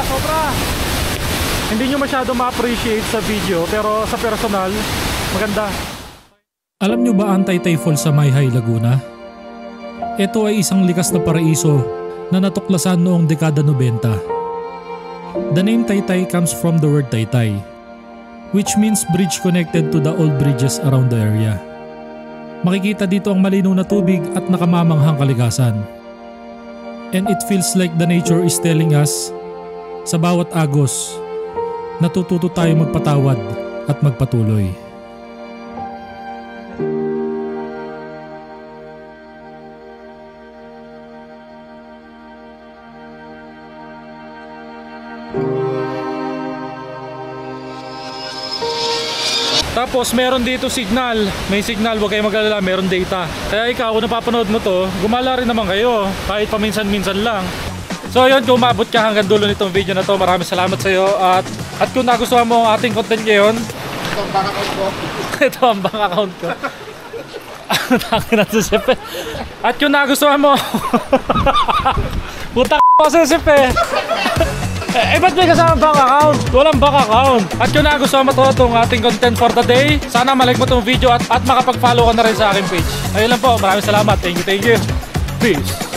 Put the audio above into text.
sobra. Hindi nyo masyado ma-appreciate sa video, pero sa personal, maganda. Alam nyo ba ang Taytay Falls sa Mayhay, Laguna? Ito ay isang likas na paraiso na natuklasan noong dekada 90. The name Taytay comes from the word Taytay, which means bridge connected to the old bridges around the area. Makikita dito ang malinaw na tubig at nakamamanghang kalikasan. And it feels like the nature is telling us, sa bawat agos, natututo tayo magpatawad at magpatuloy. Tapos meron dito signal, may signal, huwag kayong mag-alala, meron data. Kaya ikaw, kung napapanood mo to, gumala rin naman kayo, kahit paminsan-minsan lang. So yun, kung umabot ka hanggang dulo nitong video na to, maraming salamat sa iyo. At kung nagustuhan mo ang ating content ngayon, ito ang bank account ko. Ito ang bank account ko. At kung nagustuhan mo, puta ko sa sip eh. Ba't may kasama bank account? Walang bank account. At kung nagustuhan mo itong ating content for the day, sana malike mo itong video at makapag-follow ka na rin sa aking page. Ayun lang po, maraming salamat. Thank you. Peace.